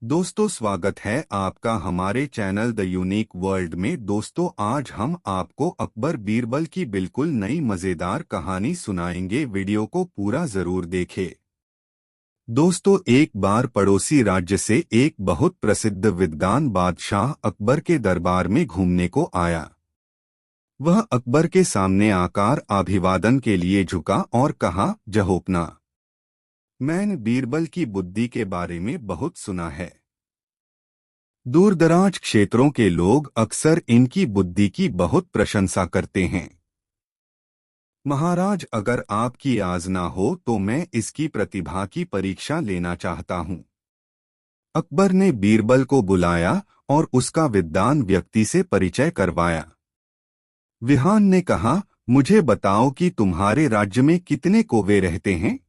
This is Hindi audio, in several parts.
दोस्तों, स्वागत है आपका हमारे चैनल द यूनिक वर्ल्ड में। दोस्तों, आज हम आपको अकबर बीरबल की बिल्कुल नई मजेदार कहानी सुनाएंगे। वीडियो को पूरा जरूर देखें। दोस्तों, एक बार पड़ोसी राज्य से एक बहुत प्रसिद्ध विद्वान बादशाह अकबर के दरबार में घूमने को आया। वह अकबर के सामने आकर अभिवादन के लिए झुका और कहा, जहोपना, मैंने बीरबल की बुद्धि के बारे में बहुत सुना है। दूरदराज क्षेत्रों के लोग अक्सर इनकी बुद्धि की बहुत प्रशंसा करते हैं। महाराज, अगर आपकी आज्ञा हो तो मैं इसकी प्रतिभा की परीक्षा लेना चाहता हूँ। अकबर ने बीरबल को बुलाया और उसका विद्वान व्यक्ति से परिचय करवाया। विहान ने कहा, मुझे बताओ कि तुम्हारे राज्य में कितने कौवे रहते हैं।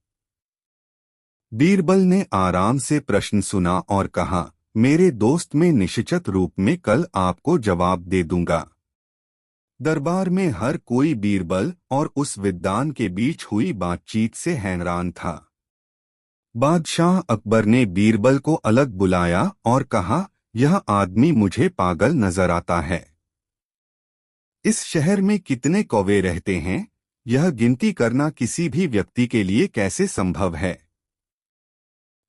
बीरबल ने आराम से प्रश्न सुना और कहा, मेरे दोस्त, मैं निश्चित रूप में कल आपको जवाब दे दूंगा। दरबार में हर कोई बीरबल और उस विद्वान के बीच हुई बातचीत से हैरान था। बादशाह अकबर ने बीरबल को अलग बुलाया और कहा, यह आदमी मुझे पागल नजर आता है। इस शहर में कितने कौवे रहते हैं, यह गिनती करना किसी भी व्यक्ति के लिए कैसे संभव है।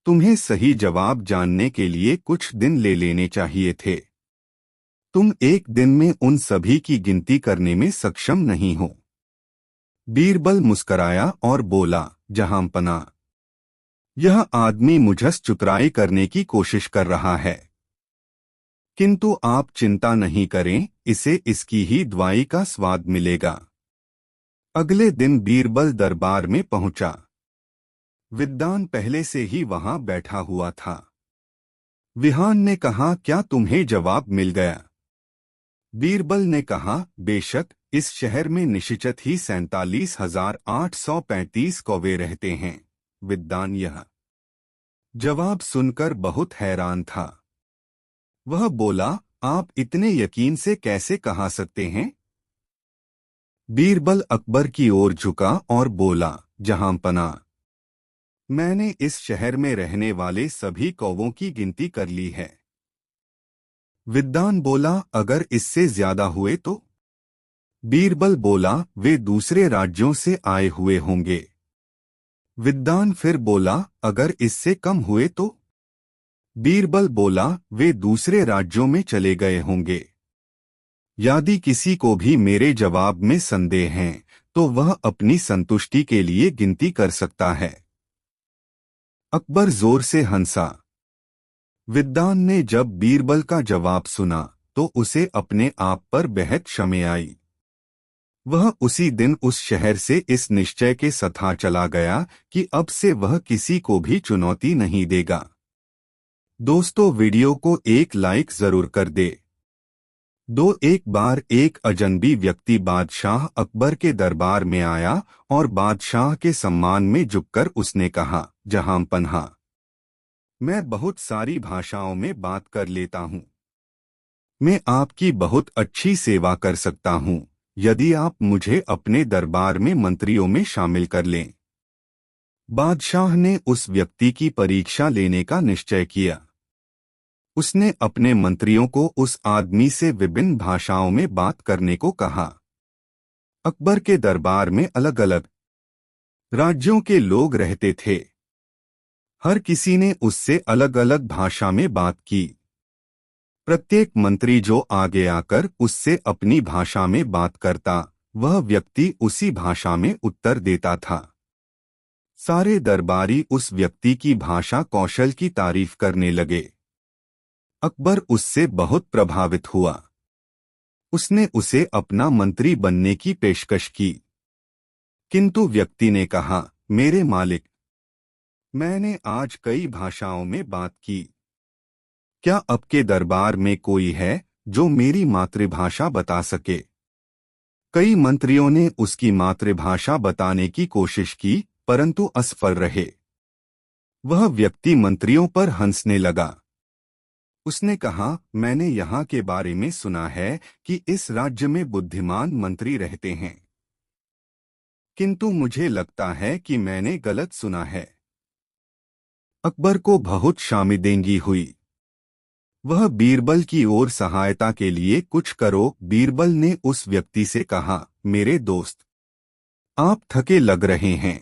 तुम्हें सही जवाब जानने के लिए कुछ दिन ले लेने चाहिए थे। तुम एक दिन में उन सभी की गिनती करने में सक्षम नहीं हो। बीरबल मुस्कराया और बोला, जहांपना, यह आदमी मुझसे चतुराई करने की कोशिश कर रहा है। किंतु आप चिंता नहीं करें, इसे इसकी ही दवाई का स्वाद मिलेगा। अगले दिन बीरबल दरबार में पहुंचा। विद्वान पहले से ही वहां बैठा हुआ था। विहान ने कहा, क्या तुम्हें जवाब मिल गया? बीरबल ने कहा, बेशक, इस शहर में निश्चित ही 47,835 कौवे रहते हैं। विद्वान यह जवाब सुनकर बहुत हैरान था। वह बोला, आप इतने यकीन से कैसे कहा सकते हैं? बीरबल अकबर की ओर झुका और बोला, जहांपना, मैंने इस शहर में रहने वाले सभी कौवों की गिनती कर ली है। विद्वान बोला, अगर इससे ज्यादा हुए तो? बीरबल बोला, वे दूसरे राज्यों से आए हुए होंगे। विद्वान फिर बोला, अगर इससे कम हुए तो? बीरबल बोला, वे दूसरे राज्यों में चले गए होंगे। यदि किसी को भी मेरे जवाब में संदेह है तो वह अपनी संतुष्टि के लिए गिनती कर सकता है। अकबर जोर से हंसा। विद्वान ने जब बीरबल का जवाब सुना तो उसे अपने आप पर बेहद शर्म आई। वह उसी दिन उस शहर से इस निश्चय के साथ चला गया कि अब से वह किसी को भी चुनौती नहीं देगा। दोस्तों, वीडियो को एक लाइक जरूर कर दे। एक बार एक अजनबी व्यक्ति बादशाह अकबर के दरबार में आया और बादशाह के सम्मान में झुककर उसने कहा, जहांपनाह, मैं बहुत सारी भाषाओं में बात कर लेता हूँ। मैं आपकी बहुत अच्छी सेवा कर सकता हूँ यदि आप मुझे अपने दरबार में मंत्रियों में शामिल कर लें। बादशाह ने उस व्यक्ति की परीक्षा लेने का निश्चय किया। उसने अपने मंत्रियों को उस आदमी से विभिन्न भाषाओं में बात करने को कहा। अकबर के दरबार में अलग अलग राज्यों के लोग रहते थे। हर किसी ने उससे अलग अलग भाषा में बात की। प्रत्येक मंत्री जो आगे आकर उससे अपनी भाषा में बात करता, वह व्यक्ति उसी भाषा में उत्तर देता था। सारे दरबारी उस व्यक्ति की भाषा कौशल की तारीफ करने लगे। अकबर उससे बहुत प्रभावित हुआ। उसने उसे अपना मंत्री बनने की पेशकश की। किंतु व्यक्ति ने कहा, मेरे मालिक, मैंने आज कई भाषाओं में बात की। क्या आपके दरबार में कोई है जो मेरी मातृभाषा बता सके? कई मंत्रियों ने उसकी मातृभाषा बताने की कोशिश की, परंतु असफल रहे। वह व्यक्ति मंत्रियों पर हंसने लगा। उसने कहा, मैंने यहाँ के बारे में सुना है कि इस राज्य में बुद्धिमान मंत्री रहते हैं, किंतु मुझे लगता है कि मैंने गलत सुना है। अकबर को बहुत शर्मिंदगी हुई। वह बीरबल की ओर सहायता के लिए कुछ करो। बीरबल ने उस व्यक्ति से कहा, मेरे दोस्त, आप थके लग रहे हैं।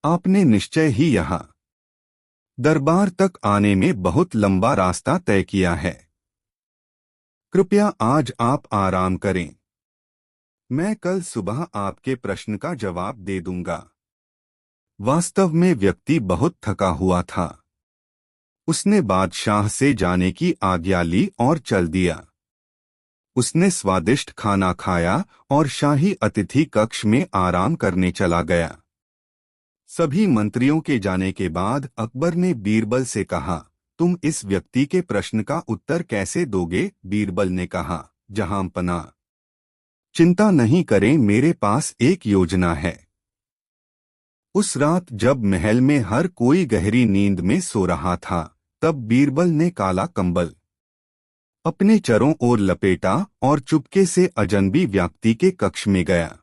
आपने निश्चय ही यहाँ दरबार तक आने में बहुत लंबा रास्ता तय किया है। कृपया आज आप आराम करें। मैं कल सुबह आपके प्रश्न का जवाब दे दूंगा। वास्तव में व्यक्ति बहुत थका हुआ था। उसने बादशाह से जाने की आज्ञा ली और चल दिया। उसने स्वादिष्ट खाना खाया और शाही अतिथि कक्ष में आराम करने चला गया। सभी मंत्रियों के जाने के बाद अकबर ने बीरबल से कहा, तुम इस व्यक्ति के प्रश्न का उत्तर कैसे दोगे? बीरबल ने कहा, जहांपना, चिंता नहीं करें, मेरे पास एक योजना है। उस रात जब महल में हर कोई गहरी नींद में सो रहा था, तब बीरबल ने काला कंबल अपने चरों ओर लपेटा और चुपके से अजनबी व्यक्ति के कक्ष में गया।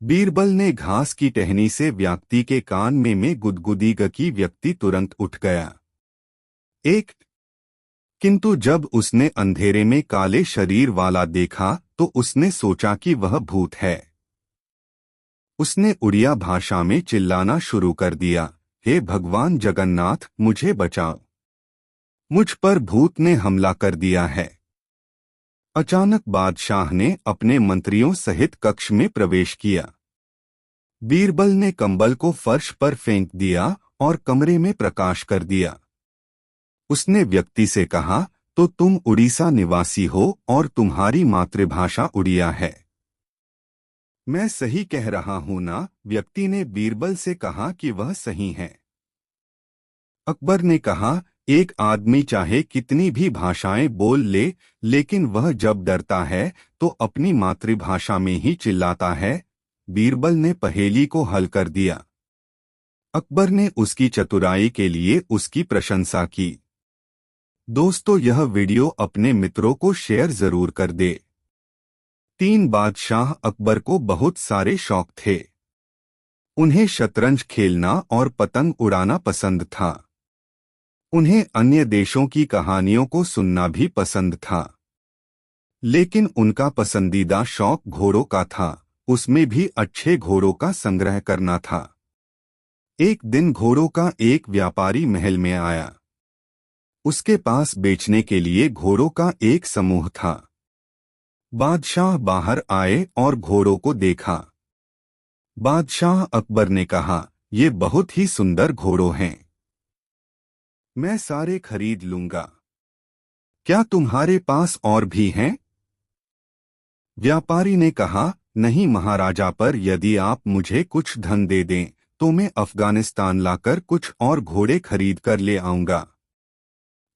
बीरबल ने घास की टहनी से व्यक्ति के कान में गुदगुदी की। व्यक्ति तुरंत उठ गया। किंतु जब उसने अंधेरे में काले शरीर वाला देखा तो उसने सोचा कि वह भूत है। उसने उड़िया भाषा में चिल्लाना शुरू कर दिया, हे भगवान जगन्नाथ, मुझे बचाओ, मुझ पर भूत ने हमला कर दिया है। अचानक बादशाह ने अपने मंत्रियों सहित कक्ष में प्रवेश किया। बीरबल ने कंबल को फर्श पर फेंक दिया और कमरे में प्रकाश कर दिया। उसने व्यक्ति से कहा, तो तुम उड़ीसा निवासी हो और तुम्हारी मातृभाषा उड़िया है। मैं सही कह रहा हूं ना? व्यक्ति ने बीरबल से कहा कि वह सही है। अकबर ने कहा, एक आदमी चाहे कितनी भी भाषाएं बोल ले, लेकिन वह जब डरता है तो अपनी मातृभाषा में ही चिल्लाता है। बीरबल ने पहेली को हल कर दिया। अकबर ने उसकी चतुराई के लिए उसकी प्रशंसा की। दोस्तों, यह वीडियो अपने मित्रों को शेयर जरूर कर दे। 3 बादशाह अकबर को बहुत सारे शौक थे। उन्हें शतरंज खेलना और पतंग उड़ाना पसंद था। उन्हें अन्य देशों की कहानियों को सुनना भी पसंद था। लेकिन उनका पसंदीदा शौक घोड़ों का था, उसमें भी अच्छे घोड़ों का संग्रह करना था। एक दिन घोड़ों का एक व्यापारी महल में आया। उसके पास बेचने के लिए घोड़ों का एक समूह था। बादशाह बाहर आए और घोड़ों को देखा। बादशाह अकबर ने कहा, ये बहुत ही सुंदर घोड़ों हैं, मैं सारे खरीद लूंगा। क्या तुम्हारे पास और भी हैं? व्यापारी ने कहा, नहीं महाराजा, पर यदि आप मुझे कुछ धन दे दें तो मैं अफगानिस्तान लाकर कुछ और घोड़े खरीद कर ले आऊंगा।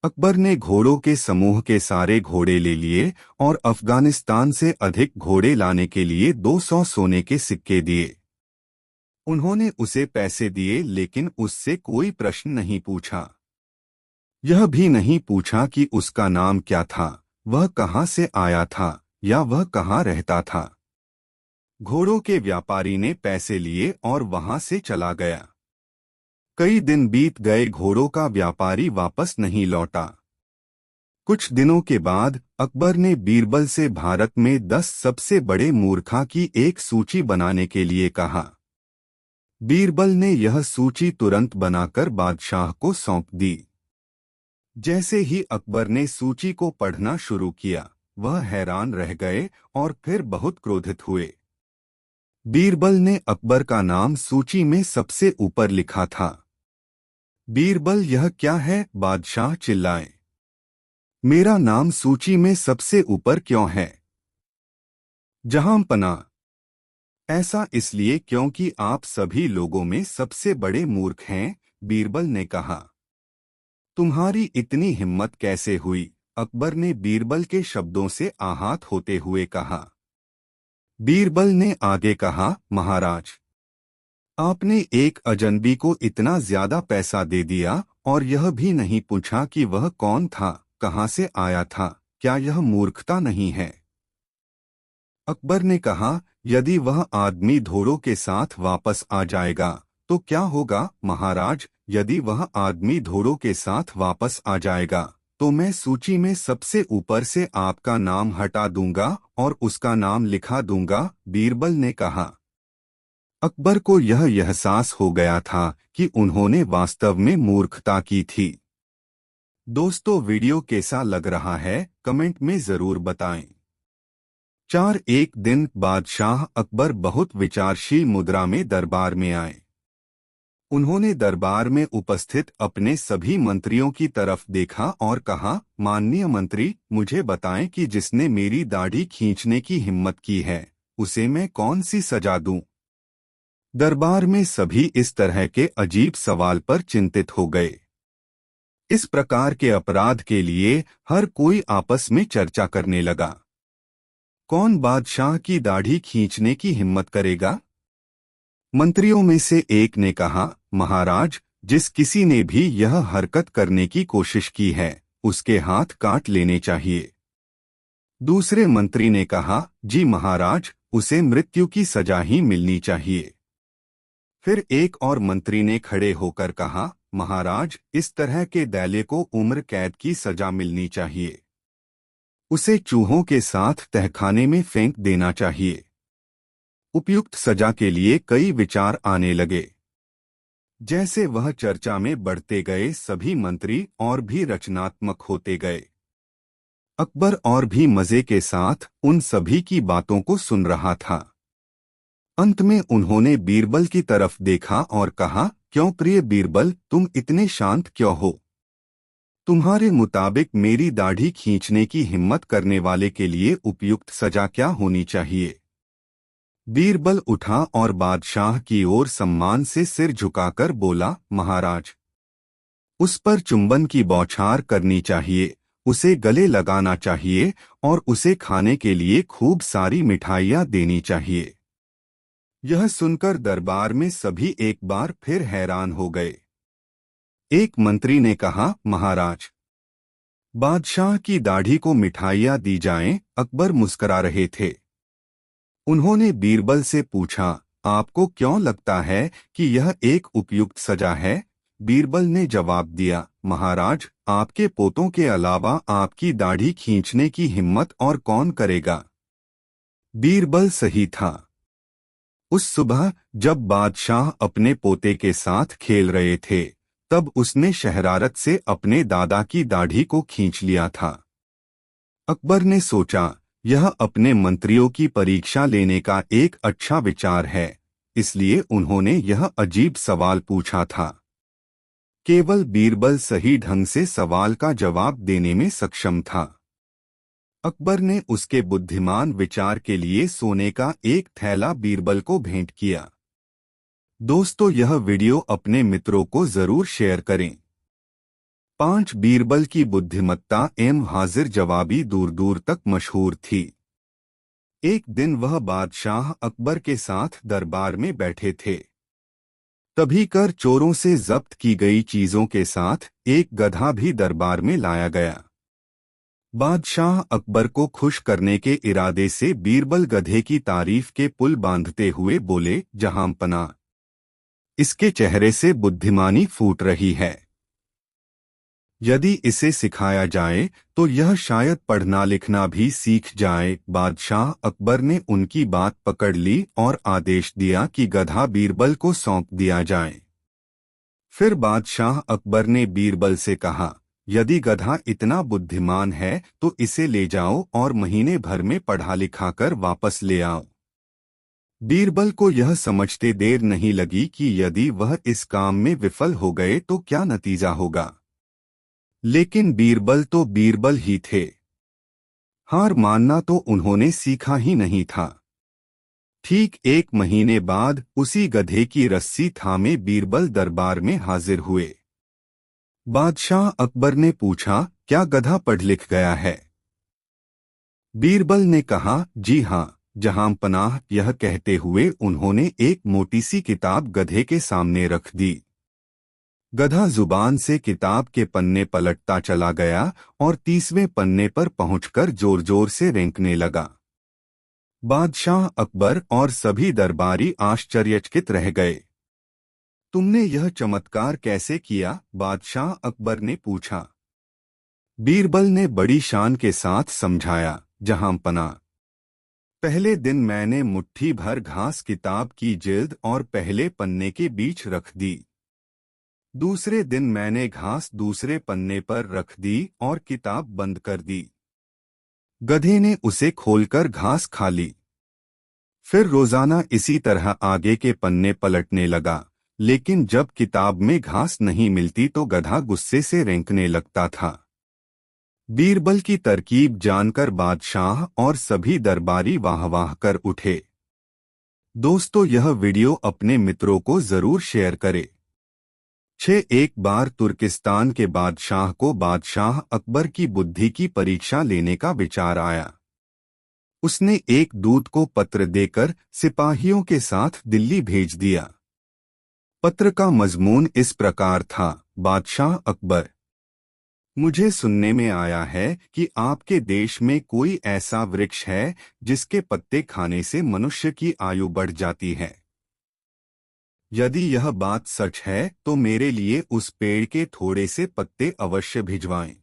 अकबर ने घोड़ों के समूह के सारे घोड़े ले लिए और अफगानिस्तान से अधिक घोड़े लाने के लिए 200 सोने के सिक्के दिए। उन्होंने उसे पैसे दिए, लेकिन उससे कोई प्रश्न नहीं पूछा। यह भी नहीं पूछा कि उसका नाम क्या था, वह कहाँ से आया था या वह कहाँ रहता था। घोड़ों के व्यापारी ने पैसे लिए और वहां से चला गया। कई दिन बीत गए, घोड़ों का व्यापारी वापस नहीं लौटा। कुछ दिनों के बाद अकबर ने बीरबल से भारत में 10 सबसे बड़े मूर्खा की एक सूची बनाने के लिए कहा। बीरबल ने यह सूची तुरंत बनाकर बादशाह को सौंप दी। जैसे ही अकबर ने सूची को पढ़ना शुरू किया, वह हैरान रह गए और फिर बहुत क्रोधित हुए। बीरबल ने अकबर का नाम सूची में सबसे ऊपर लिखा था। बीरबल, यह क्या है? बादशाह चिल्लाए, मेरा नाम सूची में सबसे ऊपर क्यों है? जहांपना, ऐसा इसलिए क्योंकि आप सभी लोगों में सबसे बड़े मूर्ख हैं। बीरबल ने कहा, तुम्हारी इतनी हिम्मत कैसे हुई? अकबर ने बीरबल के शब्दों से आहत होते हुए कहा। बीरबल ने आगे कहा, महाराज, आपने एक अजनबी को इतना ज्यादा पैसा दे दिया और यह भी नहीं पूछा कि वह कौन था, कहाँ से आया था। क्या यह मूर्खता नहीं है? अकबर ने कहा, यदि वह आदमी घोड़ों के साथ वापस आ जाएगा तो क्या होगा? महाराज, यदि वह आदमी घोड़ों के साथ वापस आ जाएगा तो मैं सूची में सबसे ऊपर से आपका नाम हटा दूंगा और उसका नाम लिखा दूंगा, बीरबल ने कहा। अकबर को यह एहसास हो गया था कि उन्होंने वास्तव में मूर्खता की थी। दोस्तों, वीडियो कैसा लग रहा है कमेंट में जरूर बताएं। एक दिन बादशाह अकबर बहुत विचारशील मुद्रा में दरबार में आए। उन्होंने दरबार में उपस्थित अपने सभी मंत्रियों की तरफ देखा और कहा, माननीय मंत्री, मुझे बताएं कि जिसने मेरी दाढ़ी खींचने की हिम्मत की है उसे मैं कौन सी सजा दूं। दरबार में सभी इस तरह के अजीब सवाल पर चिंतित हो गए। इस प्रकार के अपराध के लिए हर कोई आपस में चर्चा करने लगा। कौन बादशाह की दाढ़ी खींचने की हिम्मत करेगा? मंत्रियों में से एक ने कहा, महाराज, जिस किसी ने भी यह हरकत करने की कोशिश की है उसके हाथ काट लेने चाहिए। दूसरे मंत्री ने कहा, जी महाराज, उसे मृत्यु की सजा ही मिलनी चाहिए। फिर एक और मंत्री ने खड़े होकर कहा, महाराज, इस तरह के दैले को उम्र कैद की सजा मिलनी चाहिए। उसे चूहों के साथ तहखाने में फेंक देना चाहिए। उपयुक्त सजा के लिए कई विचार आने लगे। जैसे वह चर्चा में बढ़ते गए सभी मंत्री और भी रचनात्मक होते गए। अकबर और भी मजे के साथ उन सभी की बातों को सुन रहा था। अंत में उन्होंने बीरबल की तरफ देखा और कहा, क्यों प्रिय बीरबल, तुम इतने शांत क्यों हो? तुम्हारे मुताबिक मेरी दाढ़ी खींचने की हिम्मत करने वाले के लिए उपयुक्त सजा क्या होनी चाहिए? बीरबल उठा और बादशाह की ओर सम्मान से सिर झुकाकर बोला, महाराज, उस पर चुंबन की बौछार करनी चाहिए, उसे गले लगाना चाहिए और उसे खाने के लिए खूब सारी मिठाइयाँ देनी चाहिए। यह सुनकर दरबार में सभी एक बार फिर हैरान हो गए। एक मंत्री ने कहा, महाराज, बादशाह की दाढ़ी को मिठाइयाँ दी जाएं। अकबर मुस्करा रहे थे। उन्होंने बीरबल से पूछा, आपको क्यों लगता है कि यह एक उपयुक्त सजा है? बीरबल ने जवाब दिया, महाराज, आपके पोतों के अलावा आपकी दाढ़ी खींचने की हिम्मत और कौन करेगा? बीरबल सही था। उस सुबह जब बादशाह अपने पोते के साथ खेल रहे थे तब उसने शरारत से अपने दादा की दाढ़ी को खींच लिया था। अकबर ने सोचा, यह अपने मंत्रियों की परीक्षा लेने का एक अच्छा विचार है, इसलिए उन्होंने यह अजीब सवाल पूछा था। केवल बीरबल सही ढंग से सवाल का जवाब देने में सक्षम था। अकबर ने उसके बुद्धिमान विचार के लिए सोने का एक थैला बीरबल को भेंट किया। दोस्तों, यह वीडियो अपने मित्रों को जरूर शेयर करें। 5 बीरबल की बुद्धिमत्ता एवं हाजिर जवाबी दूर दूर तक मशहूर थी। एक दिन वह बादशाह अकबर के साथ दरबार में बैठे थे। तभी कर चोरों से जब्त की गई चीजों के साथ एक गधा भी दरबार में लाया गया। बादशाह अकबर को खुश करने के इरादे से बीरबल गधे की तारीफ के पुल बांधते हुए बोले, जहांपनाह, इसके चेहरे से बुद्धिमानी फूट रही है। यदि इसे सिखाया जाए तो यह शायद पढ़ना लिखना भी सीख जाए। बादशाह अकबर ने उनकी बात पकड़ ली और आदेश दिया कि गधा बीरबल को सौंप दिया जाए। फिर बादशाह अकबर ने बीरबल से कहा, यदि गधा इतना बुद्धिमान है तो इसे ले जाओ और महीने भर में पढ़ा लिखा कर वापस ले आओ। बीरबल को यह समझते देर नहीं लगी कि यदि वह इस काम में विफल हो गए तो क्या नतीजा होगा। लेकिन बीरबल तो बीरबल ही थे। हार मानना तो उन्होंने सीखा ही नहीं था। ठीक 1 महीने बाद उसी गधे की रस्सी थामे बीरबल दरबार में हाजिर हुए। बादशाह अकबर ने पूछा, क्या गधा पढ़ लिख गया है? बीरबल ने कहा, जी हाँ जहांपनाह। यह कहते हुए उन्होंने एक मोटी सी किताब गधे के सामने रख दी। गधा जुबान से किताब के पन्ने पलटता चला गया और 30वें पन्ने पर पहुंचकर जोर जोर से रेंकने लगा। बादशाह अकबर और सभी दरबारी आश्चर्यचकित रह गए। तुमने यह चमत्कार कैसे किया? बादशाह अकबर ने पूछा। बीरबल ने बड़ी शान के साथ समझाया, जहांपना, पहले दिन मैंने मुट्ठी भर घास किताब की जिल्द और पहले पन्ने के बीच रख दी। दूसरे दिन मैंने घास दूसरे पन्ने पर रख दी और किताब बंद कर दी। गधे ने उसे खोलकर घास खा ली। फिर रोजाना इसी तरह आगे के पन्ने पलटने लगा, लेकिन जब किताब में घास नहीं मिलती तो गधा गुस्से से रेंकने लगता था। बीरबल की तरकीब जानकर बादशाह और सभी दरबारी वाह वाह कर उठे। दोस्तों, यह वीडियो अपने मित्रों को जरूर शेयर करें। एक बार तुर्किस्तान के बादशाह को बादशाह अकबर की बुद्धि की परीक्षा लेने का विचार आया। उसने एक दूत को पत्र देकर सिपाहियों के साथ दिल्ली भेज दिया। पत्र का मजमून इस प्रकार था। बादशाह अकबर, मुझे सुनने में आया है कि आपके देश में कोई ऐसा वृक्ष है जिसके पत्ते खाने से मनुष्य की आयु बढ़ जाती है। यदि यह बात सच है तो मेरे लिए उस पेड़ के थोड़े से पत्ते अवश्य भिजवाएं।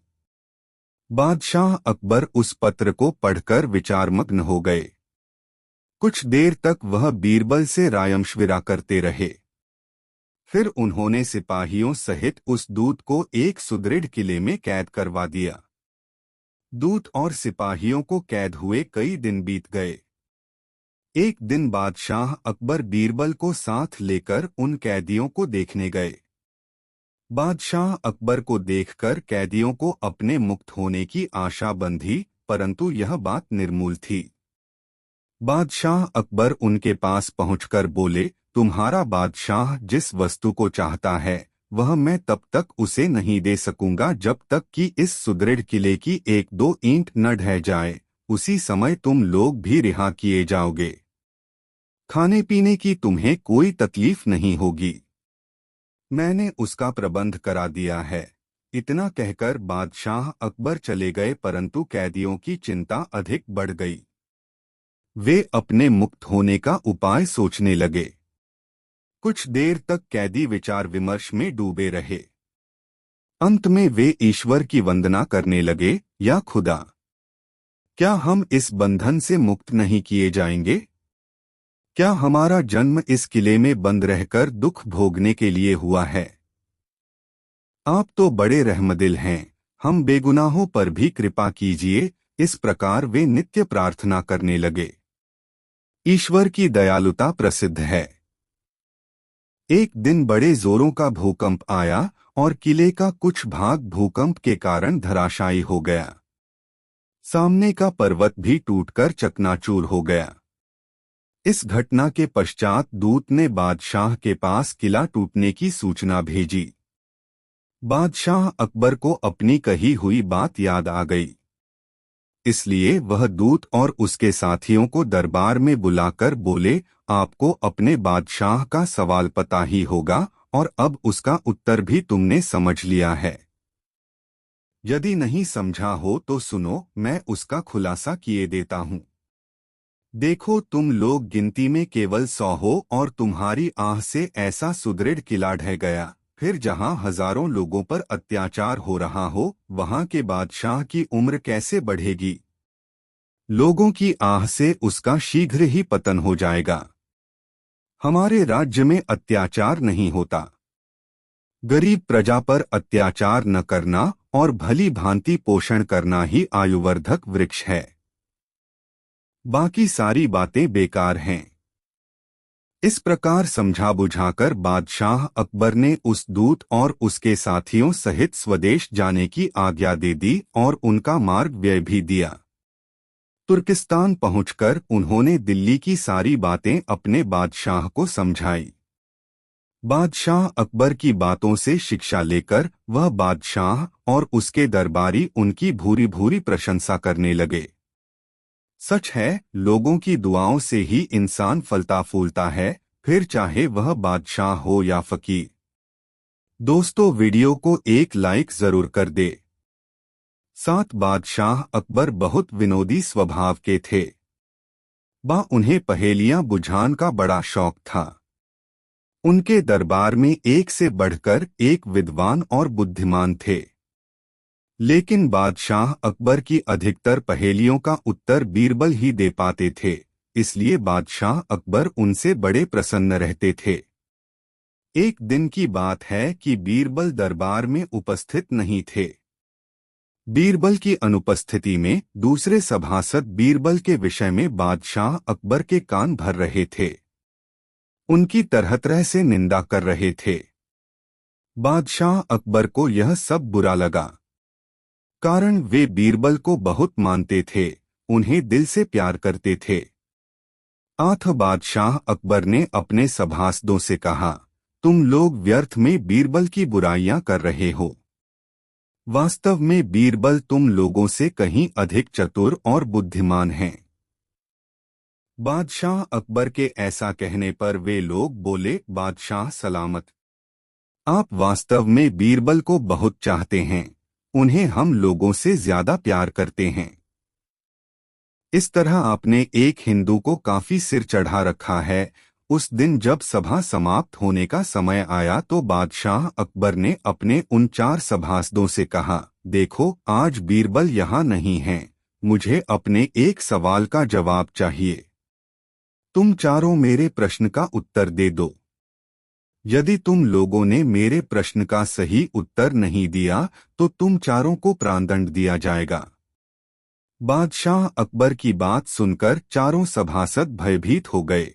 बादशाह अकबर उस पत्र को पढ़कर विचारमग्न हो गए। कुछ देर तक वह बीरबल से रायमशविरा करते रहे। फिर उन्होंने सिपाहियों सहित उस दूत को एक सुदृढ़ किले में कैद करवा दिया। दूत और सिपाहियों को कैद हुए कई दिन बीत गए। एक दिन बादशाह अकबर बीरबल को साथ लेकर उन कैदियों को देखने गए। बादशाह अकबर को देखकर कैदियों को अपने मुक्त होने की आशा बंधी, परंतु यह बात निर्मूल थी। बादशाह अकबर उनके पास पहुंचकर बोले, तुम्हारा बादशाह जिस वस्तु को चाहता है वह मैं तब तक उसे नहीं दे सकूंगा जब तक कि इस सुदृढ़ किले की एक दो ईंट न ढह जाए। उसी समय तुम लोग भी रिहा किए जाओगे। खाने पीने की तुम्हें कोई तकलीफ नहीं होगी। मैंने उसका प्रबंध करा दिया है। इतना कहकर बादशाह अकबर चले गए, परंतु कैदियों की चिंता अधिक बढ़ गई। वे अपने मुक्त होने का उपाय सोचने लगे। कुछ देर तक कैदी विचार विमर्श में डूबे रहे। अंत में वे ईश्वर की वंदना करने लगे, या खुदा, क्या हम इस बंधन से मुक्त नहीं किए जाएंगे? क्या हमारा जन्म इस किले में बंद रहकर दुख भोगने के लिए हुआ है? आप तो बड़े रहमदिल हैं, हम बेगुनाहों पर भी कृपा कीजिए। इस प्रकार वे नित्य प्रार्थना करने लगे। ईश्वर की दयालुता प्रसिद्ध है। एक दिन बड़े जोरों का भूकंप आया और किले का कुछ भाग भूकंप के कारण धराशायी हो गया। सामने का पर्वत भी टूटकर चकनाचूर हो गया। इस घटना के पश्चात दूत ने बादशाह के पास किला टूटने की सूचना भेजी। बादशाह अकबर को अपनी कही हुई बात याद आ गई। इसलिए वह दूत और उसके साथियों को दरबार में बुलाकर बोले, आपको अपने बादशाह का सवाल पता ही होगा और अब उसका उत्तर भी तुमने समझ लिया है। यदि नहीं समझा हो तो सुनो, मैं उसका खुलासा किए देता हूँ। देखो, तुम लोग गिनती में केवल 100 हो और तुम्हारी आह से ऐसा सुदृढ़ किला ढह गया। फिर जहाँ हजारों लोगों पर अत्याचार हो रहा हो, वहाँ के बादशाह की उम्र कैसे बढ़ेगी? लोगों की आह से उसका शीघ्र ही पतन हो जाएगा। हमारे राज्य में अत्याचार नहीं होता। गरीब प्रजा पर अत्याचार न करना और भली भांति पोषण करना ही आयुवर्धक वृक्ष है। बाकी सारी बातें बेकार हैं। इस प्रकार समझा बुझाकर बादशाह अकबर ने उस दूत और उसके साथियों सहित स्वदेश जाने की आज्ञा दे दी और उनका मार्ग व्यय भी दिया। तुर्किस्तान पहुंचकर उन्होंने दिल्ली की सारी बातें अपने बादशाह को समझाई। बादशाह अकबर की बातों से शिक्षा लेकर वह बादशाह और उसके दरबारी उनकी भूरी भूरी प्रशंसा करने लगे। सच है, लोगों की दुआओं से ही इंसान फलता फूलता है, फिर चाहे वह बादशाह हो या फकीर। दोस्तों, वीडियो को एक लाइक जरूर कर दे। बादशाह अकबर बहुत विनोदी स्वभाव के थे। उन्हें पहेलियां बुझाने का बड़ा शौक था। उनके दरबार में एक से बढ़कर एक विद्वान और बुद्धिमान थे, लेकिन बादशाह अकबर की अधिकतर पहेलियों का उत्तर बीरबल ही दे पाते थे, इसलिए बादशाह अकबर उनसे बड़े प्रसन्न रहते थे। एक दिन की बात है कि बीरबल दरबार में उपस्थित नहीं थे। बीरबल की अनुपस्थिति में दूसरे सभासद बीरबल के विषय में बादशाह अकबर के कान भर रहे थे, उनकी तरह तरह से निंदा कर रहे थे। बादशाह अकबर को यह सब बुरा लगा, कारण वे बीरबल को बहुत मानते थे, उन्हें दिल से प्यार करते थे। आठ बादशाह अकबर ने अपने सभासदों से कहा, तुम लोग व्यर्थ में बीरबल की बुराइयां कर रहे हो। वास्तव में बीरबल तुम लोगों से कहीं अधिक चतुर और बुद्धिमान हैं। बादशाह अकबर के ऐसा कहने पर वे लोग बोले, बादशाह सलामत। आप वास्तव में बीरबल को बहुत चाहते हैं, उन्हें हम लोगों से ज्यादा प्यार करते हैं। इस तरह आपने एक हिंदू को काफी सिर चढ़ा रखा है। उस दिन जब सभा समाप्त होने का समय आया तो बादशाह अकबर ने अपने उन 4 सभासदों से कहा, देखो आज बीरबल यहाँ नहीं हैं, मुझे अपने एक सवाल का जवाब चाहिए। तुम चारों मेरे प्रश्न का उत्तर दे दो। यदि तुम लोगों ने मेरे प्रश्न का सही उत्तर नहीं दिया तो तुम चारों को प्राणदंड दिया जाएगा। बादशाह अकबर की बात सुनकर चारों सभासद भयभीत हो गए।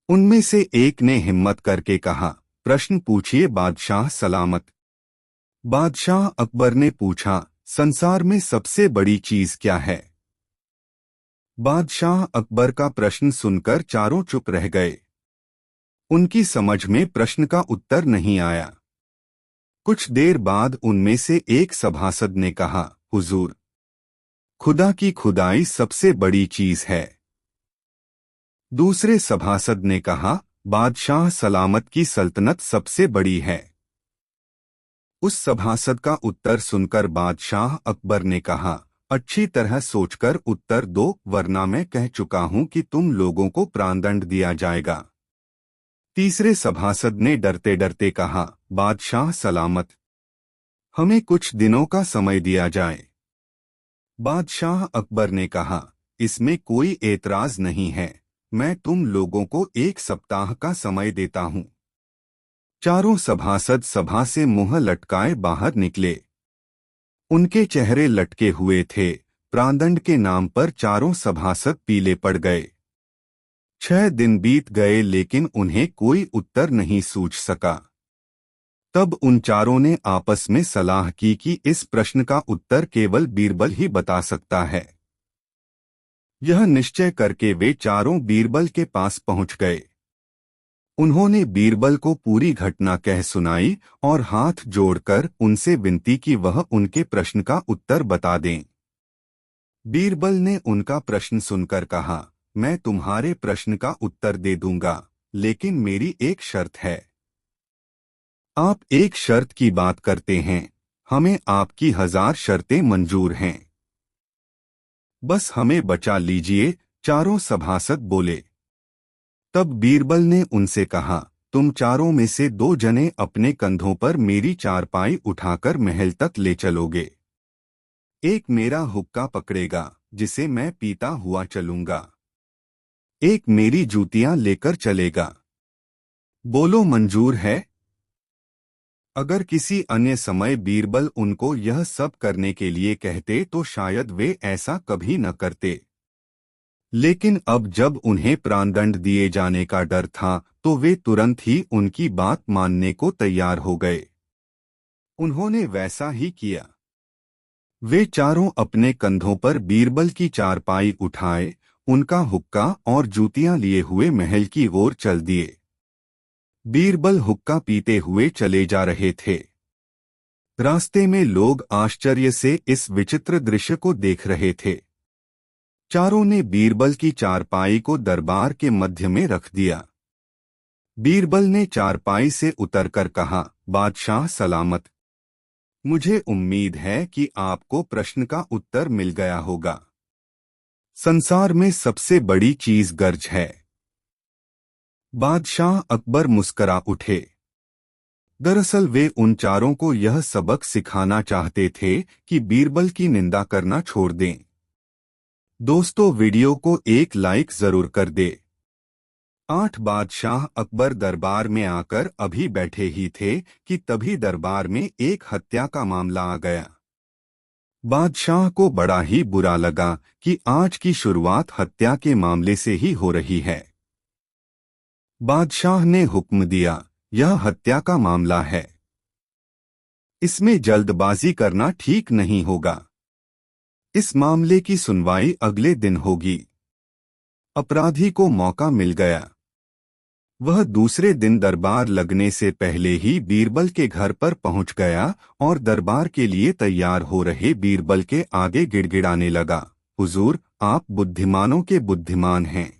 उनमें से एक ने हिम्मत करके कहा, प्रश्न पूछिए बादशाह सलामत। बादशाह अकबर ने पूछा, संसार में सबसे बड़ी चीज क्या है? बादशाह अकबर का प्रश्न सुनकर चारों चुप रह गए। उनकी समझ में प्रश्न का उत्तर नहीं आया। कुछ देर बाद उनमें से एक सभासद ने कहा, हुजूर, खुदा की खुदाई सबसे बड़ी चीज है। दूसरे सभासद ने कहा, बादशाह सलामत की सल्तनत सबसे बड़ी है। उस सभासद का उत्तर सुनकर बादशाह अकबर ने कहा, अच्छी तरह सोचकर उत्तर दो, वरना मैं कह चुका हूं कि तुम लोगों को प्राणदंड दिया जाएगा। तीसरे सभासद ने डरते डरते कहा, बादशाह सलामत, हमें कुछ दिनों का समय दिया जाए। बादशाह अकबर ने कहा, इसमें कोई एतराज नहीं है, मैं तुम लोगों को 1 सप्ताह का समय देता हूं। चारों सभासद सभा से मुंह लटकाए बाहर निकले। उनके चेहरे लटके हुए थे। प्राणदंड के नाम पर चारों सभासद पीले पड़ गए। 6 दिन बीत गए लेकिन उन्हें कोई उत्तर नहीं सूझ सका। तब उन चारों ने आपस में सलाह की कि इस प्रश्न का उत्तर केवल बीरबल ही बता सकता है। यह निश्चय करके वे चारों बीरबल के पास पहुंच गए। उन्होंने बीरबल को पूरी घटना कह सुनाई और हाथ जोड़कर उनसे विनती की वह उनके प्रश्न का उत्तर बता दें। बीरबल ने उनका प्रश्न सुनकर कहा, मैं तुम्हारे प्रश्न का उत्तर दे दूंगा, लेकिन मेरी एक शर्त है। आप एक शर्त की बात करते हैं, हमें आपकी 1000 शर्तें मंजूर हैं। बस हमें बचा लीजिए, चारों सभासद बोले। तब बीरबल ने उनसे कहा, तुम चारों में से 2 जने अपने कंधों पर मेरी चारपाई उठाकर महल तक ले चलोगे। एक मेरा हुक्का पकड़ेगा, जिसे मैं पीता हुआ चलूंगा। एक मेरी जूतियां लेकर चलेगा। बोलो मंजूर है? अगर किसी अन्य समय बीरबल उनको यह सब करने के लिए कहते तो शायद वे ऐसा कभी न करते, लेकिन अब जब उन्हें प्राणदंड दिए जाने का डर था तो वे तुरंत ही उनकी बात मानने को तैयार हो गए। उन्होंने वैसा ही किया। वे चारों अपने कंधों पर बीरबल की चारपाई उठाए, उनका हुक्का और जूतियां लिए हुए महल की ओर चल दिए। बीरबल हुक्का पीते हुए चले जा रहे थे। रास्ते में लोग आश्चर्य से इस विचित्र दृश्य को देख रहे थे। चारों ने बीरबल की चारपाई को दरबार के मध्य में रख दिया। बीरबल ने चारपाई से उतरकर कहा, बादशाह सलामत, मुझे उम्मीद है कि आपको प्रश्न का उत्तर मिल गया होगा। संसार में सबसे बड़ी चीज गर्ज है। बादशाह अकबर मुस्करा उठे। दरअसल वे उन चारों को यह सबक सिखाना चाहते थे कि बीरबल की निंदा करना छोड़ दें। दोस्तों, वीडियो को एक लाइक जरूर कर दे। 8 बादशाह अकबर दरबार में आकर अभी बैठे ही थे कि तभी दरबार में एक हत्या का मामला आ गया। बादशाह को बड़ा ही बुरा लगा कि आज की शुरुआत हत्या के मामले से ही हो रही है। बादशाह ने हुक्म दिया, यह हत्या का मामला है, इसमें जल्दबाजी करना ठीक नहीं होगा। इस मामले की सुनवाई अगले दिन होगी। अपराधी को मौका मिल गया। वह दूसरे दिन दरबार लगने से पहले ही बीरबल के घर पर पहुंच गया और दरबार के लिए तैयार हो रहे बीरबल के आगे गिड़गिड़ाने लगा, हुजूर, आप बुद्धिमानों के बुद्धिमान हैं।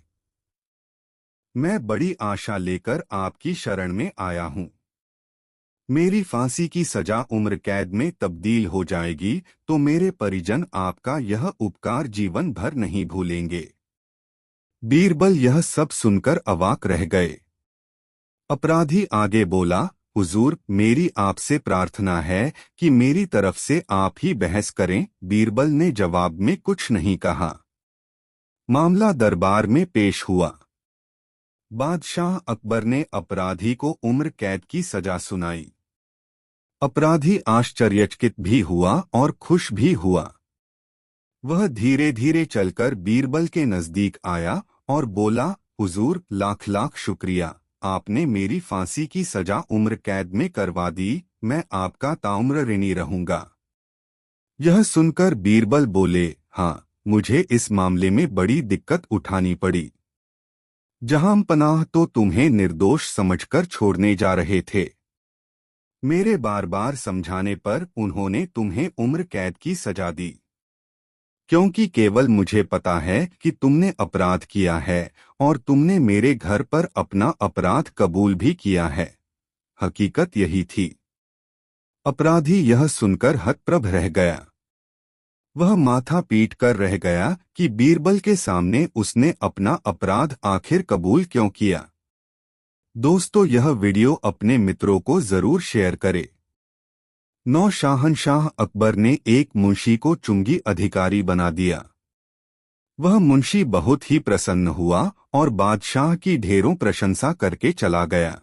मैं बड़ी आशा लेकर आपकी शरण में आया हूं। मेरी फांसी की सजा उम्र कैद में तब्दील हो जाएगी तो मेरे परिजन आपका यह उपकार जीवन भर नहीं भूलेंगे। बीरबल यह सब सुनकर अवाक रह गए। अपराधी आगे बोला, हुजूर, मेरी आपसे प्रार्थना है कि मेरी तरफ से आप ही बहस करें। बीरबल ने जवाब में कुछ नहीं कहा। मामला दरबार में पेश हुआ। बादशाह अकबर ने अपराधी को उम्र कैद की सजा सुनाई। अपराधी आश्चर्यचकित भी हुआ और खुश भी हुआ। वह धीरे धीरे चलकर बीरबल के नजदीक आया और बोला, हुजूर, लाख लाख शुक्रिया, आपने मेरी फांसी की सजा उम्र कैद में करवा दी। मैं आपका ताउम्र ऋणी रहूंगा। यह सुनकर बीरबल बोले, हाँ, मुझे इस मामले में बड़ी दिक्कत उठानी पड़ी। जहां पनाह तो तुम्हें निर्दोष समझकर छोड़ने जा रहे थे। मेरे बार बार समझाने पर उन्होंने तुम्हें उम्र कैद की सजा दी, क्योंकि केवल मुझे पता है कि तुमने अपराध किया है और तुमने मेरे घर पर अपना अपराध कबूल भी किया है। हकीकत यही थी। अपराधी यह सुनकर हतप्रभ रह गया। वह माथा पीट कर रह गया कि बीरबल के सामने उसने अपना अपराध आखिर कबूल क्यों किया। दोस्तों, यह वीडियो अपने मित्रों को जरूर शेयर करें। शाहनशाह अकबर ने एक मुंशी को चुंगी अधिकारी बना दिया। वह मुंशी बहुत ही प्रसन्न हुआ और बादशाह की ढेरों प्रशंसा करके चला गया।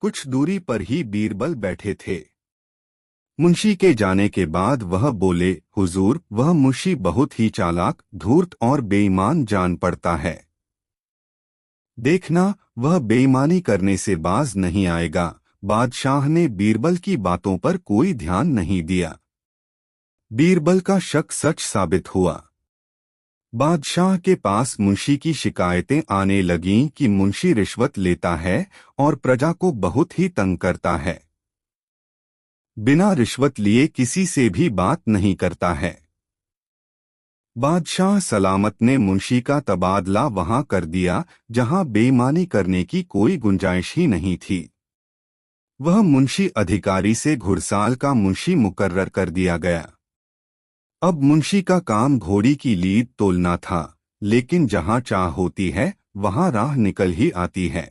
कुछ दूरी पर ही बीरबल बैठे थे। मुंशी के जाने के बाद वह बोले, हुजूर, वह मुंशी बहुत ही चालाक, धूर्त और बेईमान जान पड़ता है। देखना, वह बेईमानी करने से बाज नहीं आएगा। बादशाह ने बीरबल की बातों पर कोई ध्यान नहीं दिया। बीरबल का शक सच साबित हुआ। बादशाह के पास मुंशी की शिकायतें आने लगीं कि मुंशी रिश्वत लेता है और प्रजा को बहुत ही तंग करता है। बिना रिश्वत लिए किसी से भी बात नहीं करता है। बादशाह सलामत ने मुंशी का तबादला वहां कर दिया जहां बेईमानी करने की कोई गुंजाइश ही नहीं थी। वह मुंशी अधिकारी से घुड़साल का मुंशी मुकर्रर कर दिया गया। अब मुंशी का काम घोड़ी की लीद तोलना था, लेकिन जहां चाह होती है वहां राह निकल ही आती है।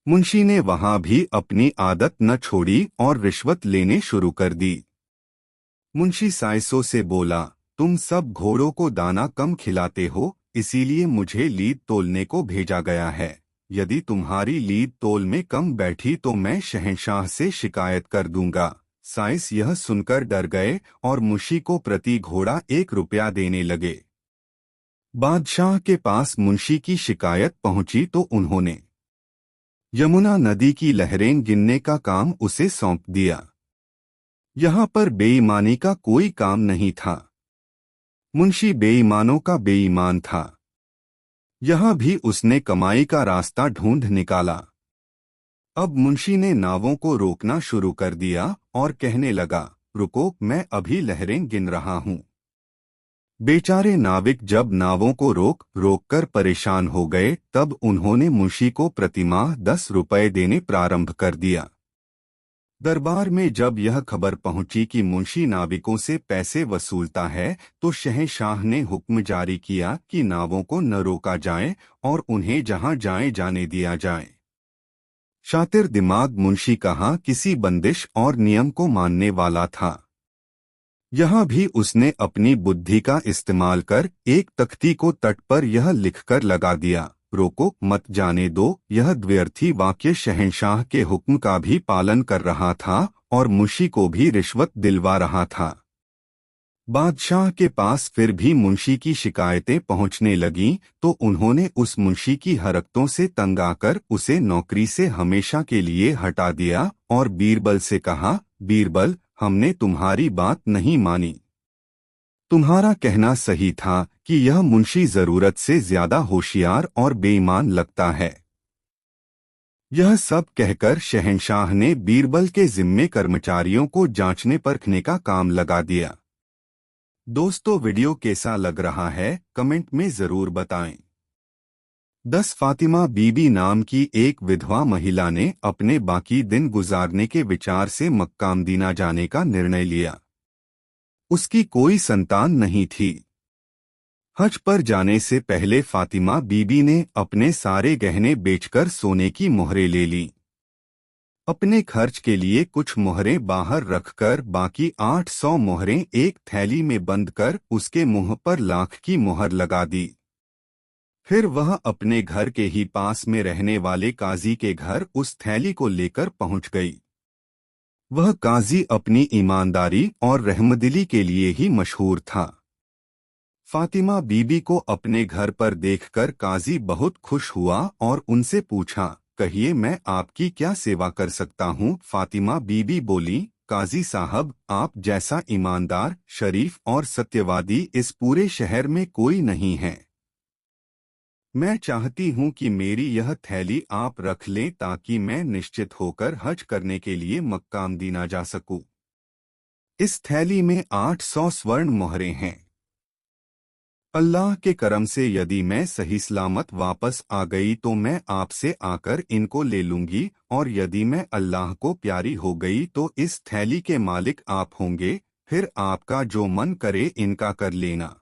मुंशी ने वहां भी अपनी आदत न छोड़ी और रिश्वत लेने शुरू कर दी। मुंशी साइसों से बोला, तुम सब घोड़ों को दाना कम खिलाते हो, इसीलिए मुझे लीद तोलने को भेजा गया है। यदि तुम्हारी लीद तोल में कम बैठी तो मैं शहंशाह से शिकायत कर दूंगा। साइस यह सुनकर डर गए और मुंशी को प्रति घोड़ा 1 रुपया देने लगे। बादशाह के पास मुंशी की शिकायत पहुंची तो उन्होंने यमुना नदी की लहरें गिनने का काम उसे सौंप दिया। यहाँ पर बेईमानी का कोई काम नहीं था। मुंशी बेईमानों का बेईमान था। यहाँ भी उसने कमाई का रास्ता ढूंढ निकाला। अब मुंशी ने नावों को रोकना शुरू कर दिया और कहने लगा, रुको, मैं अभी लहरें गिन रहा हूँ। बेचारे नाविक जब नावों को रोक कर परेशान हो गए, तब उन्होंने मुंशी को प्रतिमाह 10 रुपए देने प्रारंभ कर दिया। दरबार में जब यह खबर पहुंची कि मुंशी नाविकों से पैसे वसूलता है, तो शहंशाह ने हुक्म जारी किया कि नावों को न रोका जाए और उन्हें जहां जाए जाने दिया जाए। शातिर दिमाग मुंशी कहाँ किसी बंदिश और नियम को मानने वाला था। यहाँ भी उसने अपनी बुद्धि का इस्तेमाल कर एक तख्ती को तट पर यह लिखकर लगा दिया, रोको मत जाने दो। यह द्व्यर्थी वाक्य शहंशाह के हुक्म का भी पालन कर रहा था और मुंशी को भी रिश्वत दिलवा रहा था। बादशाह के पास फिर भी मुंशी की शिकायतें पहुंचने लगीं, तो उन्होंने उस मुंशी की हरकतों से तंग आकर उसे नौकरी से हमेशा के लिए हटा दिया और बीरबल से कहा, बीरबल, हमने तुम्हारी बात नहीं मानी। तुम्हारा कहना सही था कि यह मुंशी जरूरत से ज्यादा होशियार और बेईमान लगता है। यह सब कहकर शहंशाह ने बीरबल के जिम्मे कर्मचारियों को जांचने परखने का काम लगा दिया। दोस्तों, वीडियो कैसा लग रहा है कमेंट में जरूर बताएं। 10 फातिमा बीबी नाम की एक विधवा महिला ने अपने बाकी दिन गुजारने के विचार से मक्का मदीना जाने का निर्णय लिया। उसकी कोई संतान नहीं थी। हज पर जाने से पहले फातिमा बीबी ने अपने सारे गहने बेचकर सोने की मोहरें ले लीं। अपने खर्च के लिए कुछ मोहरें बाहर रखकर बाकी 800 मोहरें एक थैली में बंद कर उसके मुंह पर लाख की मोहर लगा दी। फिर वह अपने घर के ही पास में रहने वाले काजी के घर उस थैली को लेकर पहुंच गई। वह काजी अपनी ईमानदारी और रहमदिली के लिए ही मशहूर था। फातिमा बीबी को अपने घर पर देखकर काजी बहुत खुश हुआ और उनसे पूछा, कहिए मैं आपकी क्या सेवा कर सकता हूँ। फातिमा बीबी बोली, काजी साहब, आप जैसा ईमानदार, शरीफ और सत्यवादी इस पूरे शहर में कोई नहीं है। मैं चाहती हूँ कि मेरी यह थैली आप रख लें ताकि मैं निश्चित होकर हज करने के लिए मक्का मदीना जा सकूं। इस थैली में 800 स्वर्ण मोहरें हैं। अल्लाह के करम से यदि मैं सही सलामत वापस आ गई तो मैं आपसे आकर इनको ले लूंगी, और यदि मैं अल्लाह को प्यारी हो गई तो इस थैली के मालिक आप होंगे। फिर आपका जो मन करे इनका कर लेना।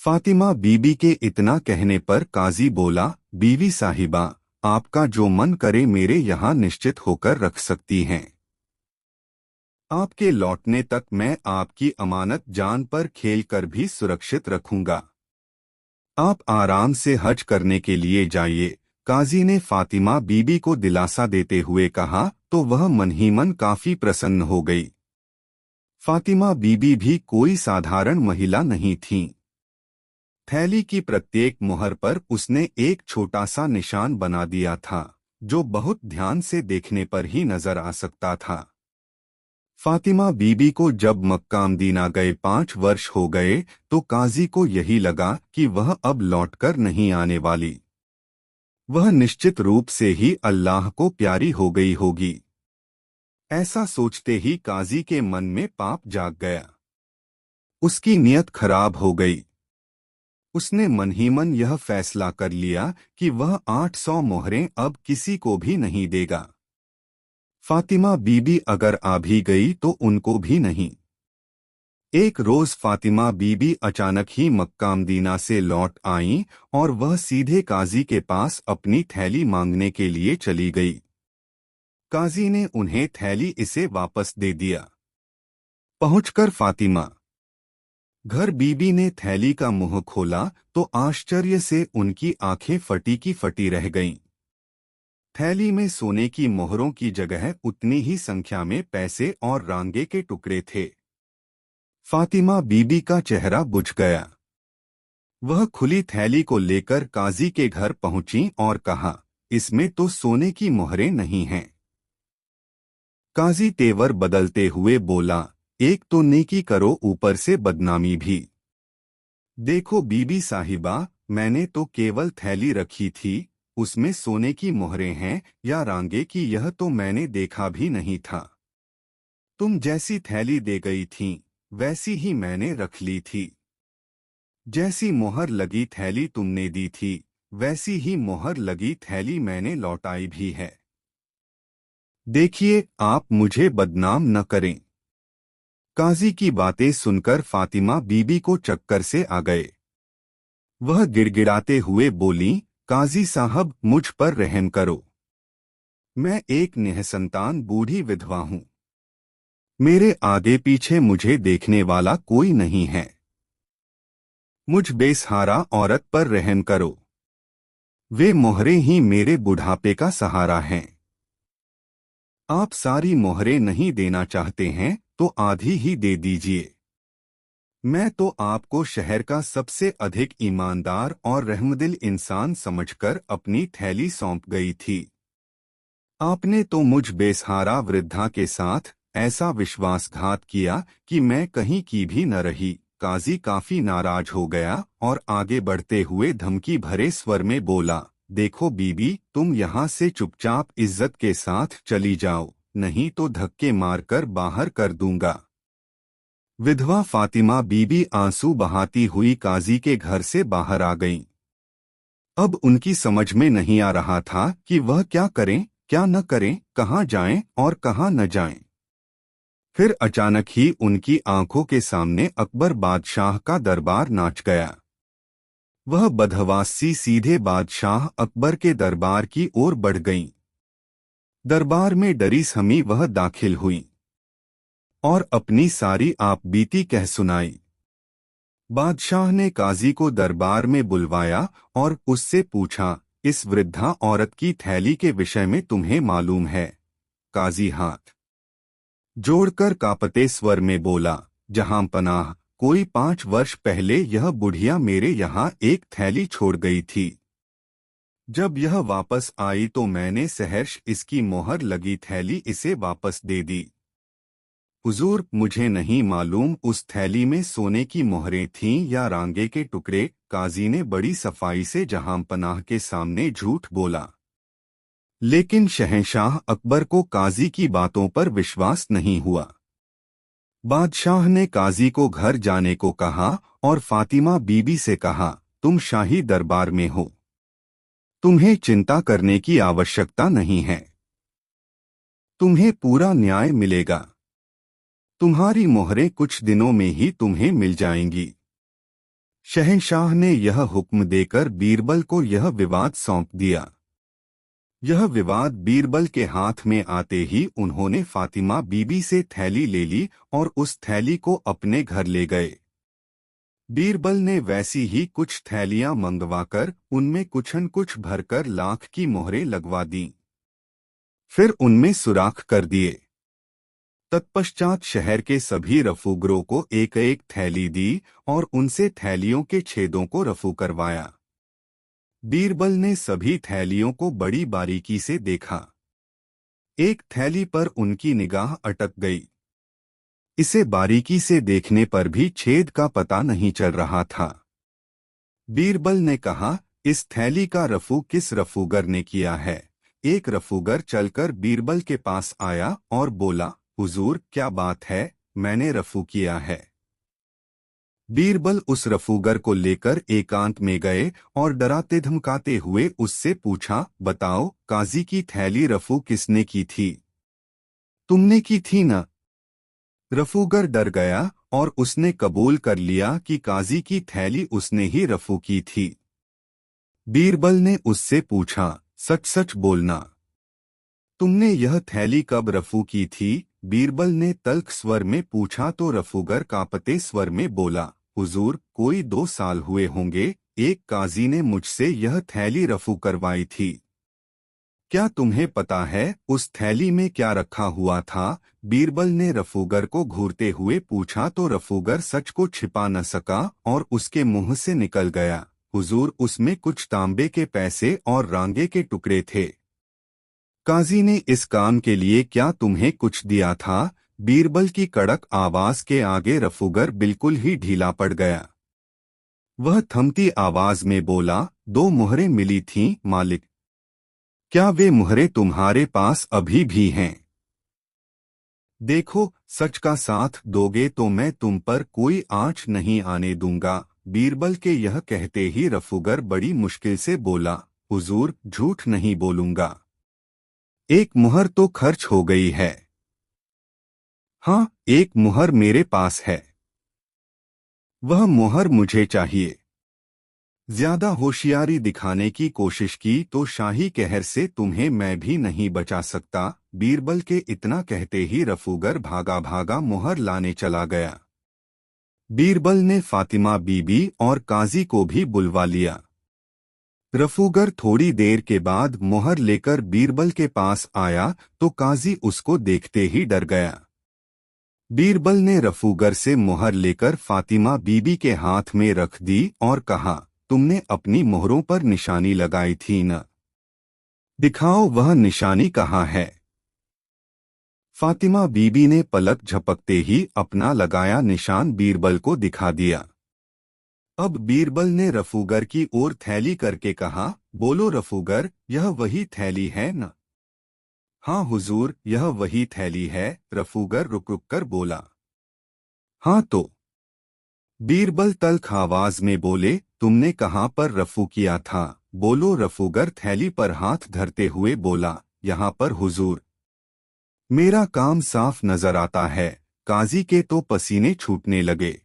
फातिमा बीबी के इतना कहने पर काजी बोला, बीवी साहिबा, आपका जो मन करे मेरे यहाँ निश्चित होकर रख सकती हैं। आपके लौटने तक मैं आपकी अमानत जान पर खेल कर भी सुरक्षित रखूंगा। आप आराम से हज करने के लिए जाइए। काजी ने फातिमा बीबी को दिलासा देते हुए कहा, तो वह मन ही मन काफी प्रसन्न हो गई। फातिमा बीबी भी कोई साधारण महिला नहीं थीं। थैली की प्रत्येक मोहर पर उसने एक छोटा सा निशान बना दिया था, जो बहुत ध्यान से देखने पर ही नजर आ सकता था। फातिमा बीबी को जब मक्का मदीना गए 5 वर्ष हो गए, तो काजी को यही लगा कि वह अब लौटकर नहीं आने वाली। वह निश्चित रूप से ही अल्लाह को प्यारी हो गई होगी। ऐसा सोचते ही काजी के मन में पाप जाग गया। उसकी नीयत खराब हो गई। उसने मन ही मन यह फैसला कर लिया कि वह 800 मोहरें अब किसी को भी नहीं देगा। फातिमा बीबी अगर आ भी गई तो उनको भी नहीं। एक रोज फातिमा बीबी अचानक ही मक्का मदीना से लौट आईं और वह सीधे काजी के पास अपनी थैली मांगने के लिए चली गई। काजी ने उन्हें थैली इसे वापस दे दिया। पहुंचकर फातिमा घर बीबी ने थैली का मुंह खोला तो आश्चर्य से उनकी आंखें फटी की फटी रह गईं। थैली में सोने की मोहरों की जगह उतनी ही संख्या में पैसे और रांगे के टुकड़े थे। फातिमा बीबी का चेहरा बुझ गया। वह खुली थैली को लेकर काजी के घर पहुंची और कहा, इसमें तो सोने की मोहरें नहीं हैं। काजी तेवर बदलते हुए बोला, एक तो नेकी करो ऊपर से बदनामी भी। देखो बीबी साहिबा, मैंने तो केवल थैली रखी थी, उसमें सोने की मोहरें हैं या रांगे की यह तो मैंने देखा भी नहीं था। तुम जैसी थैली दे गई थीं, वैसी ही मैंने रख ली थी। जैसी मोहर लगी थैली तुमने दी थी, वैसी ही मोहर लगी थैली मैंने लौटाई भी है। देखिए, आप मुझे बदनाम न करें। काजी की बातें सुनकर फातिमा बीबी को चक्कर से आ गए। वह गिड़गिड़ाते हुए बोली, काजी साहब, मुझ पर रहम करो। मैं एक निःसंतान बूढ़ी विधवा हूँ। मेरे आगे पीछे मुझे देखने वाला कोई नहीं है। मुझ बेसहारा औरत पर रहम करो। वे मोहरे ही मेरे बुढ़ापे का सहारा हैं। आप सारी मोहरें नहीं देना चाहते हैं तो आधी ही दे दीजिए। मैं तो आपको शहर का सबसे अधिक ईमानदार और रहमदिल इंसान समझकर अपनी थैली सौंप गई थी। आपने तो मुझ बेसहारा वृद्धा के साथ ऐसा विश्वासघात किया कि मैं कहीं की भी न रही। काजी काफी नाराज हो गया और आगे बढ़ते हुए धमकी भरे स्वर में बोला, देखो बीबी, तुम यहाँ से चुपचाप इज्जत के साथ चली जाओ, नहीं तो धक्के मारकर बाहर कर दूंगा। विधवा फातिमा बीबी आंसू बहाती हुई काजी के घर से बाहर आ गईं। अब उनकी समझ में नहीं आ रहा था कि वह क्या करें, क्या न करें, कहाँ जाएं और कहाँ न जाएं। फिर अचानक ही उनकी आंखों के सामने अकबर बादशाह का दरबार नाच गया। वह बदहवासी सीधे बादशाह अकबर के दरबार की ओर बढ़ गईं। दरबार में डरी सहमी वह दाखिल हुई और अपनी सारी आपबीती कह सुनाई। बादशाह ने काजी को दरबार में बुलवाया और उससे पूछा, इस वृद्धा औरत की थैली के विषय में तुम्हें मालूम है? काजी हाथ जोड़कर कांपते स्वर में बोला, जहां पनाह, कोई 5 वर्ष पहले यह बुढ़िया मेरे यहाँ एक थैली छोड़ गई थी। जब यह वापस आई तो मैंने सहर्ष इसकी मोहर लगी थैली इसे वापस दे दी। हुजूर, मुझे नहीं मालूम उस थैली में सोने की मोहरें थीं या रांगे के टुकड़े। काजी ने बड़ी सफाई से जहांपनाह के सामने झूठ बोला। लेकिन शहंशाह अकबर को काजी की बातों पर विश्वास नहीं हुआ। बादशाह ने काजी को घर जाने को कहा और फातिमा बीबी से कहा, तुम शाही दरबार में हो, तुम्हें चिंता करने की आवश्यकता नहीं है। तुम्हें पूरा न्याय मिलेगा। तुम्हारी मोहरें कुछ दिनों में ही तुम्हें मिल जाएंगी। शहंशाह ने यह हुक्म देकर बीरबल को यह विवाद सौंप दिया। यह विवाद बीरबल के हाथ में आते ही उन्होंने फातिमा बीबी से थैली ले ली और उस थैली को अपने घर ले गए। बीरबल ने वैसी ही कुछ थैलियां मंगवाकर उनमें कुछन कुछ भरकर लाख की मोहरें लगवा दीं। फिर उनमें सुराख कर दिए। तत्पश्चात शहर के सभी रफूगरों को एक एक थैली दी और उनसे थैलियों के छेदों को रफू करवाया। बीरबल ने सभी थैलियों को बड़ी बारीकी से देखा। एक थैली पर उनकी निगाह अटक गई। इसे बारीकी से देखने पर भी छेद का पता नहीं चल रहा था। बीरबल ने कहा, इस थैली का रफू किस रफूगर ने किया है? एक रफूगर चलकर बीरबल के पास आया और बोला, हुजूर, क्या बात है, मैंने रफू किया है। बीरबल उस रफूगर को लेकर एकांत में गए और डराते धमकाते हुए उससे पूछा, बताओ, काजी की थैली रफू किसने की थी? तुमने की थी ना? रफूगर डर गया और उसने कबूल कर लिया कि काजी की थैली उसने ही रफू की थी। बीरबल ने उससे पूछा, सच सच बोलना, तुमने यह थैली कब रफू की थी? बीरबल ने तल्ख स्वर में पूछा तो रफूगर कांपते स्वर में बोला, हुजूर, कोई 2 साल हुए होंगे। एक काजी ने मुझसे यह थैली रफू करवाई थी। क्या तुम्हें पता है उस थैली में क्या रखा हुआ था? बीरबल ने रफूगर को घूरते हुए पूछा तो रफूगर सच को छिपा न सका और उसके मुंह से निकल गया, हुजूर, उसमें कुछ तांबे के पैसे और रांगे के टुकड़े थे। काजी ने इस काम के लिए क्या तुम्हें कुछ दिया था? बीरबल की कड़क आवाज के आगे रफूगर बिल्कुल ही ढीला पड़ गया। वह थमती आवाज में बोला, 2 मोहरें मिली थीं, मालिक। क्या वे मोहरें तुम्हारे पास अभी भी हैं? देखो, सच का साथ दोगे तो मैं तुम पर कोई आँच नहीं आने दूंगा। बीरबल के यह कहते ही रफूगर बड़ी मुश्किल से बोला, हुजूर, झूठ नहीं बोलूंगा। एक मुहर तो खर्च हो गई है। हाँ, एक मुहर मेरे पास है। वह मुहर मुझे चाहिए। ज्यादा होशियारी दिखाने की कोशिश की तो शाही कहर से तुम्हें मैं भी नहीं बचा सकता। बीरबल के इतना कहते ही रफूगर भागा भागा मुहर लाने चला गया। बीरबल ने फातिमा बीबी और काजी को भी बुलवा लिया। रफूगर थोड़ी देर के बाद मुहर लेकर बीरबल के पास आया तो काजी उसको देखते ही डर गया। बीरबल ने रफूगर से मुहर लेकर फातिमा बीबी के हाथ में रख दी और कहा, तुमने अपनी मोहरों पर निशानी लगाई थी न? दिखाओ वह निशानी कहाँ है। फातिमा बीबी ने पलक झपकते ही अपना लगाया निशान बीरबल को दिखा दिया। अब बीरबल ने रफूगर की ओर थैली करके कहा, बोलो रफूगर, यह वही थैली है न? हाँ हुजूर, यह वही थैली है। रफूगर रुक रुक कर बोला। हाँ तो? बीरबल तल्ख आवाज में बोले, तुमने कहाँ पर रफू किया था? बोलो। रफूगर थैली पर हाथ धरते हुए बोला, यहाँ पर हुजूर। मेरा काम साफ नजर आता है। काजी के तो पसीने छूटने लगे।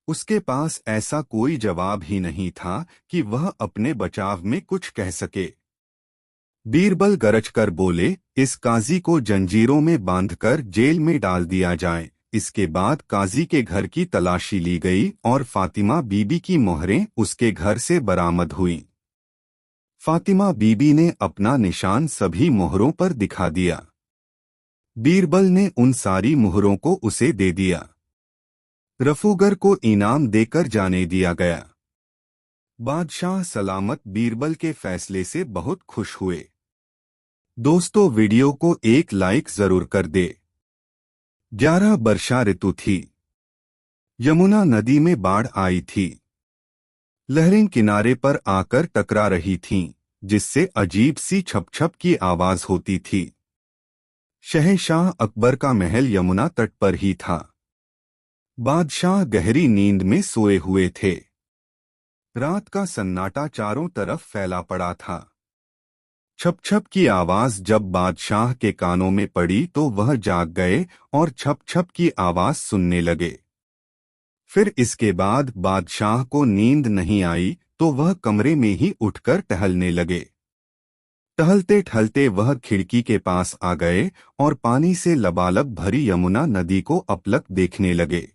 उसके पास ऐसा कोई जवाब ही नहीं था कि वह अपने बचाव में कुछ कह सके। बीरबल गरज कर बोले, इस काजी को जंजीरों में बांधकर जेल में डाल दिया जाए। इसके बाद काजी के घर की तलाशी ली गई और फातिमा बीबी की मोहरें उसके घर से बरामद हुईं। फातिमा बीबी ने अपना निशान सभी मोहरों पर दिखा दिया। बीरबल ने उन सारी मोहरों को उसे दे दिया। रफूगर को इनाम देकर जाने दिया गया। बादशाह सलामत बीरबल के फैसले से बहुत खुश हुए। दोस्तों, वीडियो को एक लाइक जरूर कर दे। 11 वर्षा ऋतु थी। यमुना नदी में बाढ़ आई थी। लहरें किनारे पर आकर टकरा रही थीं, जिससे अजीब सी छप छप की आवाज होती थी। शहंशाह अकबर का महल यमुना तट पर ही था। बादशाह गहरी नींद में सोए हुए थे। रात का सन्नाटा चारों तरफ फैला पड़ा था। छप छप की आवाज जब बादशाह के कानों में पड़ी तो वह जाग गए और छप छप की आवाज सुनने लगे। फिर इसके बाद बादशाह को नींद नहीं आई तो वह कमरे में ही उठकर टहलने लगे। टहलते टहलते वह खिड़की के पास आ गए और पानी से लबालब भरी यमुना नदी को अपलक देखने लगे।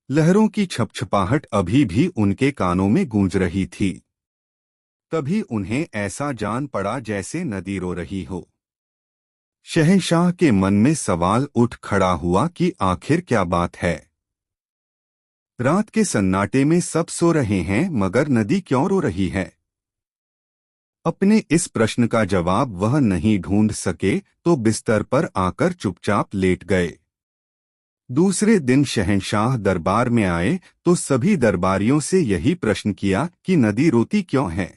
लहरों की छपछपाहट अभी भी उनके कानों में गूंज रही थी। तभी उन्हें ऐसा जान पड़ा जैसे नदी रो रही हो। शहंशाह के मन में सवाल उठ खड़ा हुआ कि आखिर क्या बात है। रात के सन्नाटे में सब सो रहे हैं मगर नदी क्यों रो रही है? अपने इस प्रश्न का जवाब वह नहीं ढूंढ सके तो बिस्तर पर आकर चुपचाप लेट गए। दूसरे दिन शहंशाह दरबार में आए तो सभी दरबारियों से यही प्रश्न किया कि नदी रोती क्यों है।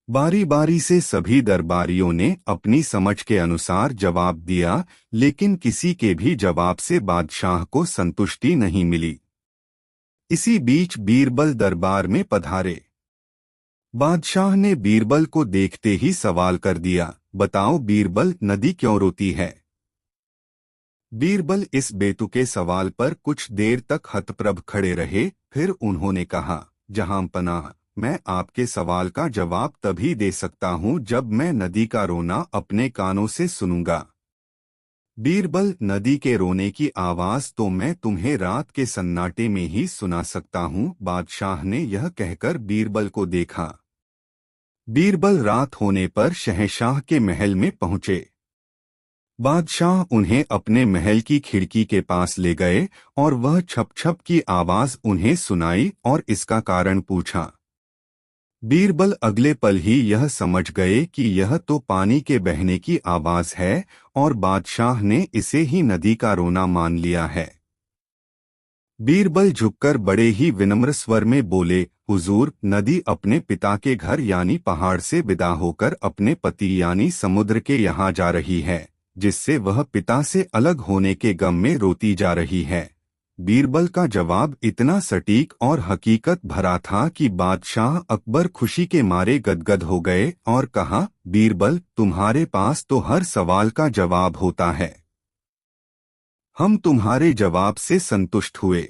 बारी बारी से सभी दरबारियों ने अपनी समझ के अनुसार जवाब दिया, लेकिन किसी के भी जवाब से बादशाह को संतुष्टि नहीं मिली। इसी बीच बीरबल दरबार में पधारे। बादशाह ने बीरबल को देखते ही सवाल कर दिया, बताओ बीरबल, नदी क्यों रोती है? बीरबल इस बेतुके सवाल पर कुछ देर तक हतप्रभ खड़े रहे। फिर उन्होंने कहा, जहांपनाह, मैं आपके सवाल का जवाब तभी दे सकता हूं जब मैं नदी का रोना अपने कानों से सुनूंगा। बीरबल, नदी के रोने की आवाज तो मैं तुम्हें रात के सन्नाटे में ही सुना सकता हूं। बादशाह ने यह कहकर बीरबल को देखा। बीरबल रात होने पर शहंशाह के महल में पहुंचे। बादशाह उन्हें अपने महल की खिड़की के पास ले गए और वह छप छप की आवाज उन्हें सुनाई और इसका कारण पूछा। बीरबल अगले पल ही यह समझ गए कि यह तो पानी के बहने की आवाज है और बादशाह ने इसे ही नदी का रोना मान लिया है। बीरबल झुककर बड़े ही विनम्र स्वर में बोले, हुजूर, नदी अपने पिता के घर यानी पहाड़ से विदा होकर अपने पति यानी समुद्र के यहाँ जा रही है, जिससे वह पिता से अलग होने के गम में रोती जा रही है। बीरबल का जवाब इतना सटीक और हकीकत भरा था कि बादशाह अकबर खुशी के मारे गदगद हो गए और कहा, बीरबल, तुम्हारे पास तो हर सवाल का जवाब होता है। हम तुम्हारे जवाब से संतुष्ट हुए।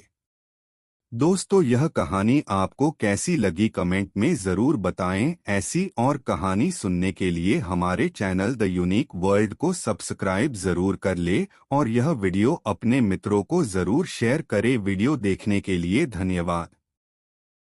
दोस्तों, यह कहानी आपको कैसी लगी कमेंट में ज़रूर बताएं। ऐसी और कहानी सुनने के लिए हमारे चैनल द यूनिक वर्ल्ड को सब्सक्राइब ज़रूर कर ले और यह वीडियो अपने मित्रों को ज़रूर शेयर करें। वीडियो देखने के लिए धन्यवाद।